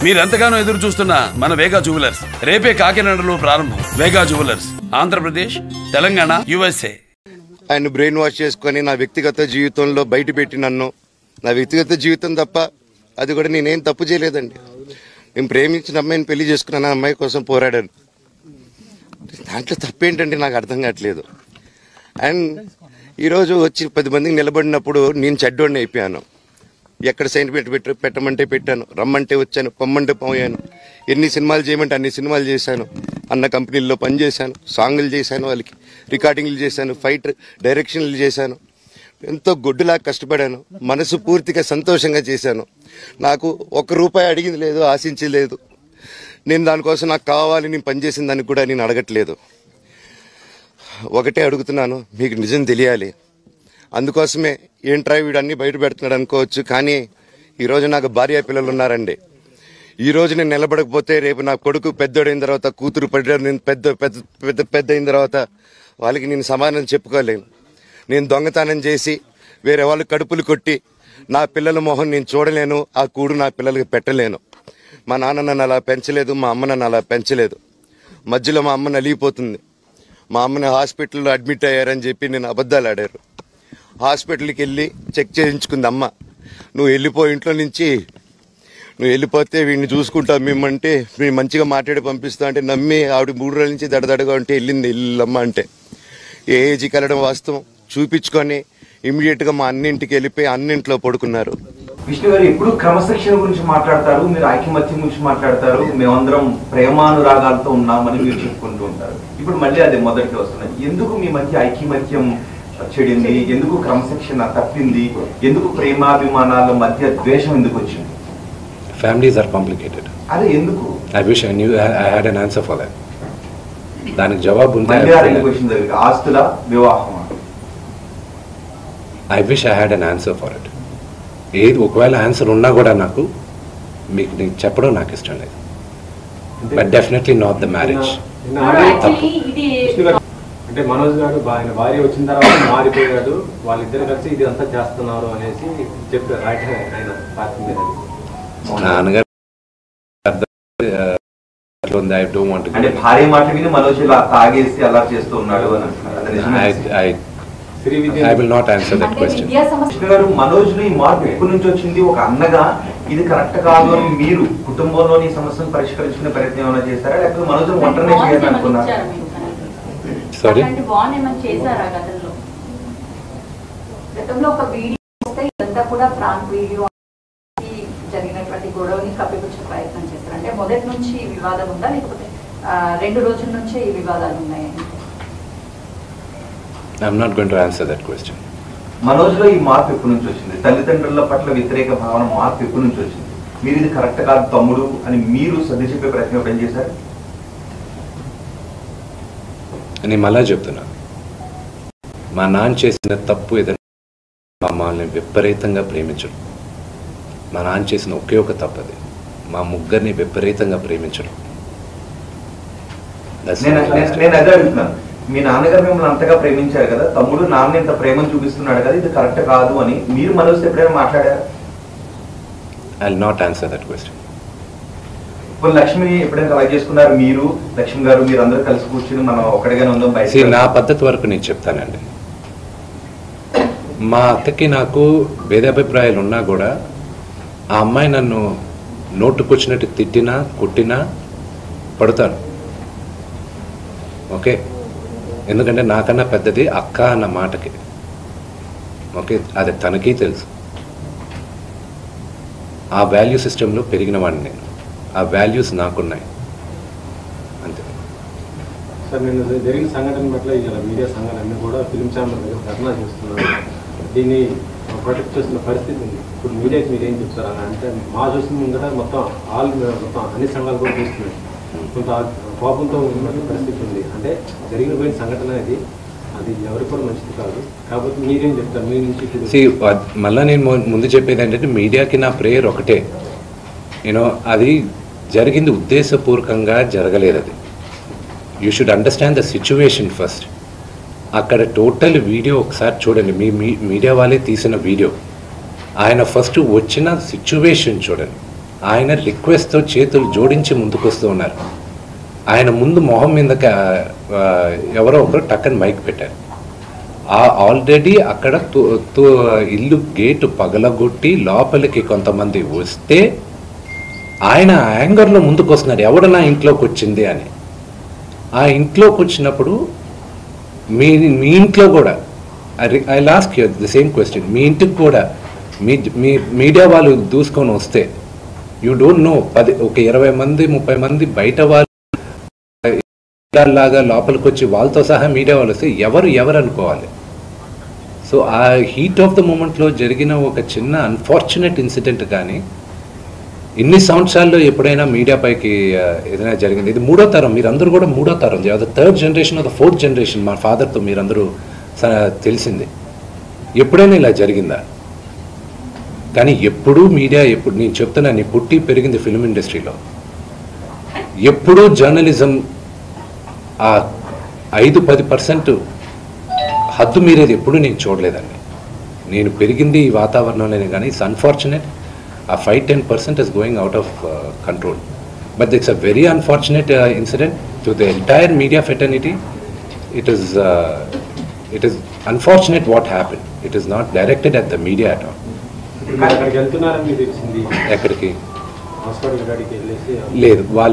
మీరెంతగానో ఎదురు చూస్తున్న మన వేగా జ్యువెలర్స్ రేపే కాకినాడలో ప్రారంభం. వేగా జ్యువెలర్స్, ఆంధ్రప్రదేశ్, తెలంగాణ, USA. ఆయన బ్రెయిన్ వాష్ చేసుకొని నా వ్యక్తిగత జీవితంలో బయట పెట్టి నన్ను, నా వ్యక్తిగత జీవితం తప్ప అది కూడా నేనేం తప్పు చేయలేదండి. నేను ప్రేమించిన అమ్మాయిని పెళ్లి చేసుకున్నాను, ఆ అమ్మాయి కోసం పోరాడాను. దాంట్లో తప్పేంటంటే నాకు అర్థం కావట్లేదు. అండ్ ఈరోజు వచ్చి 10 మందికి నిలబడినప్పుడు నేను చెడ్డోడిని అయిపోయాను. ఎక్కడ సైన్ పెట్టమంటే పెట్టాను, రమ్మంటే వచ్చాను, పొమ్మంటే పోయాను. ఎన్ని సినిమాలు చేయమంటే అన్ని సినిమాలు చేశాను. అన్న కంపెనీల్లో పనిచేశాను, సాంగులు చేశాను, వాళ్ళకి రికార్డింగ్లు చేశాను, ఫైట్ డైరెక్షన్లు చేశాను. ఎంతో గొడ్డులా కష్టపడాను, మనసు పూర్తిగా సంతోషంగా చేశాను. నాకు ₹1 అడిగింది లేదు, ఆశించలేదు. నేను దానికోసం నాకు కావాలి, నేను పనిచేసిన దానికి కూడా నేను అడగట్లేదు. ఒకటే అడుగుతున్నాను, మీకు నిజం తెలియాలి. అందుకోసమే ఏంట్రా వీడు అన్ని బయట పెడుతున్నాడు అనుకోవచ్చు, కానీ ఈరోజు నాకు భార్య పిల్లలు ఉన్నారండి. ఈరోజు నేను నిలబడకపోతే రేపు నా కొడుకు పెద్దోడైన తర్వాత, కూతురు నేను పెద్ద అయిన తర్వాత వాళ్ళకి నేను సమాధానం చెప్పుకోలేను. నేను దొంగతనం చేసి వేరే వాళ్ళు కడుపులు కొట్టి నా పిల్లల మొహం నేను చూడలేను, ఆ కూడు నా పిల్లలకి పెట్టలేను. మా నాన్న నన్ను అలా పెంచలేదు, మా అమ్మ నన్ను అలా పెంచలేదు. మధ్యలో మా అమ్మ నలిగిపోతుంది. మా అమ్మని హాస్పిటల్లో అడ్మిట్ అయ్యారని చెప్పి నేను అబద్ధాలు ఆడారు. హాస్పిటల్కి వెళ్ళి చెక్ చేయించుకుంది అమ్మ. నువ్వు వెళ్ళిపో ఇంట్లో నుంచి, నువ్వు వెళ్ళిపోతే వీడిని చూసుకుంటావు మేమంటే, మేము మంచిగా మాట్లాడి పంపిస్తా అంటే నమ్మి ఆవిడ 3 రోజుల నుంచి దడదడగా ఉంటే వెళ్ళింది ఇల్లమ్మ అంటే. ఏ ఏజీకి వెళ్ళడం వాస్తవం చూపించుకొని ఇమీడియట్గా మా అన్నింటికి వెళ్ళిపోయి అన్నింట్లో పడుకున్నారు. విష్ణు గారు ఎప్పుడు క్రమశిక్షణ గురించి మాట్లాడతారు, మీరు ఐకమత్యం గురించి మాట్లాడతారు, మేమందరం ప్రేమానురాగాలతో ఉన్నామని మీరు చెప్పుకుంటూ ఉంటారు. ఇప్పుడు మళ్ళీ అది మొదటికి వస్తున్నది. ఎందుకు మీ మధ్య ఐకమత్యం చెడింది? ఎందుకు క్రమశిక్షణ తప్పింది? ఎందుకు ప్రేమాభిమానాల మధ్య ద్వేషం ఎందుకు వచ్చింది? Families are complicated. అదే ఎందుకు? I wish I knew I had an answer for that. దానికి జవాబు ఉంది. ఆస్తుల వివాహం. I wish I had an answer for it. ఏది ఒకవేళ ఆన్సర్ ఉన్నా కూడా నాకు మీకు చెప్పడం నాకు ఇష్టం లేదు. But definitely not the marriage. అంటే మనోజ్ గారు ఆయన భార్య వచ్చిన తర్వాత మారిపోయాడు, వాళ్ళిద్దరు కలిసి ఇది అంతా చేస్తున్నారు అనేసి చెప్పారు ఆయన పార్టీ మీద. నాన్నగారు అంటే భార్య మాట విని మనోజ్ ఇలా తాగేసి అలా చేస్తూ ఉన్నాడు అని అంటున్నారు. I will not answer that question. Manoj లో ఈ మార్పు ఎప్పటి నుంచి వచ్చింది? ఒక అన్నగా ఇది కరెక్ట్ కాదు అని మీరు కుటుంబంలోని సమస్యను పరిష్కరించుకునే ప్రయత్నం ఏమైనా చేశారా, లేకపోతే మనోజ్ ఒంటరినే చేయాలనుకున్నారా? సారీ, గతంలో ఒక వీడియో వస్తే ఇదంతా కూడా ప్రాంక్ వీడియో జరిగినటువంటి గొడవని కప్పిపుచ్చే ప్రయత్నం చేస్తారు. అంటే మొదటి నుంచి వివాదం ఉందా, లేకపోతే 2 రోజుల నుంచే ఈ వివాదాలు ఉన్నాయని? I'm not going to answer that question. Manoj లో ఈ మార్పు ఎప్పటి నుంచి వచ్చింది? తల్లిదండ్రుల పట్ల వ్యతిరేక భావన మార్పు ఎప్పటి నుంచి వచ్చింది? మీరు ఇది కరెక్ట్ కాదు తమ్ముడు అని మీరు సర్ది చెప్పే ప్రయత్నం ఎప్పుడు చేశారు? నేను మళ్ళా చెప్తున్నా, మా నాన్న చేసిన తప్పు ఏదైనా మమ్మల్ని విపరీతంగా ప్రేమించడం. మా నాన్న చేసిన ఒకే ఒక తప్పు అది, మా ముగ్గురిని విపరీతంగా ప్రేమించడం. నేను అదే అడుగుతున్నాను, మీ నాన్నగారు మిమ్మల్ని అంతగా ప్రేమించారు కదా, తమ్ముడు నాన్న ఇంత ప్రేమను చూపిస్తున్నాడు కదా, ఇది కరెక్ట్ కాదు అని మీరు మనోజ్ ఎప్పుడైనా మాట్లాడారు? I'll not answer that question. ఇప్పుడు లక్ష్మిని ఎప్పుడైనా అలా చేసుకున్నారు మీరు, లక్ష్మి గారు మీరు అందరూ కలిసి కూర్చుని మనం ఒకటిగానే ఉందాం బయట? నా పద్ధతి వరకు నేను చెప్తానండి. మా అత్తకి నాకు భేదాభిప్రాయాలు ఉన్నా కూడా ఆ అమ్మాయి నన్ను నోటుకొచ్చినట్టు తిట్టినా కొట్టినా పడతాను. ఓకే, ఎందుకంటే నాకన్నా పెద్దది అక్క అన్న మాటకి. ఓకే, అది తనకి తెలుసు. ఆ వాల్యూ సిస్టంలో పెరిగిన వాడిని నేను, ఆ వాల్యూస్ నాకున్నాయి అంతే. సార్, నేను జరిగిన సంఘటన పట్ల ఇలా మీడియా సంఘాలన్నీ కూడా ఫిల్మ్ ఛాంబర్ దగ్గర ధర్నా చేస్తున్నారు. దీన్ని ప్రొటెక్ట్ చేస్తున్న పరిస్థితి ఉంది. ఇప్పుడు మీడియాకి మీరు ఏం చెప్తారు? అంటే మా చూసిన ముందర మొత్తం అన్ని సంఘాలు కూడా చూస్తున్నాయి. కొంత కోపంతో ఉన్న పరిస్థితి ఉంది. అంటే జరిగిపోయిన సంఘటన అది ఎవరికి కూడా మంచిది కాదు. కాబట్టి మీరేం చెప్తారు మీ నుంచి? మళ్ళీ నేను ముందు చెప్పేది ఏంటంటే, మీడియాకి నా ప్రేయర్ ఒకటే, అది జరిగింది ఉద్దేశపూర్వకంగా జరగలేదు. అది you should understand the situation first. అక్కడ టోటల్ వీడియో ఒకసారి చూడండి, మీడియా వాళ్ళే తీసిన వీడియో. ఆయన ఫస్ట్ వచ్చిన సిచ్యువేషన్ చూడండి. ఆయన రిక్వెస్ట్తో చేతులు జోడించి ముందుకొస్తూ ఉన్నారు. ఆయన ముందు మొహం మీద ఎవరో ఒకరు టక్కని మైక్ పెట్టారు. ఆల్రెడీ అక్కడ ఇల్లు గేటు పగలగొట్టి లోపలికి కొంతమంది వస్తే ఆయన యాంగర్లో ముందుకు వస్తున్నారు, ఎవడు నా ఇంట్లోకి వచ్చింది అని. ఆ ఇంట్లోకి వచ్చినప్పుడు మీ ఇంట్లో కూడా I last you the same question, మీ ఇంటికి కూడా మీ మీడియా వాళ్ళు దూసుకొని వస్తే యూ డోంట్ నో, ఒక 20 మంది 30 మంది బయట వాళ్ళు లాగా లోపలికి వచ్చి వాళ్ళతో సహా మీడియా వాళ్ళు వస్తే ఎవరు అనుకోవాలి. సో ఆ హీట్ ఆఫ్ ద మూమెంట్లో జరిగిన ఒక చిన్న అన్ఫార్చునేట్ ఇన్సిడెంట్ కానీ ఇన్ని సంవత్సరాల్లో ఎప్పుడైనా మీడియా పైకి ఏదైనా జరిగింది. ఇది 3వ తరం, మీరందరూ కూడా 3వ తరం, the 3rd generation of the 4th generation. మా ఫాదర్తో మీరందరూ తెలిసింది. ఎప్పుడైనా ఇలా జరిగిందా? కానీ ఎప్పుడూ మీడియా, ఎప్పుడు నేను చెప్తున్నా, నీ పుట్టి పెరిగింది ఫిల్మ్ ఇండస్ట్రీలో, ఎప్పుడూ జర్నలిజం ఆ 5-10% హద్దు మీరేది ఎప్పుడు నేను చూడలేదండి. నేను పెరిగింది ఈ వాతావరణంలోనే. కానీ ఇట్స్ అన్ఫార్చునేట్, ఆ 5-10% is going out of control. But it's a very unfortunate incident to the entire media fraternity. It is unfortunate what happened. It is not directed at the media at all. అక్కడికి వెళ్తున్నారని తెలిసింది. ఎక్కడికి? Hospital కాడికి వెళ్ళేసి లేదు, వాళ్ళ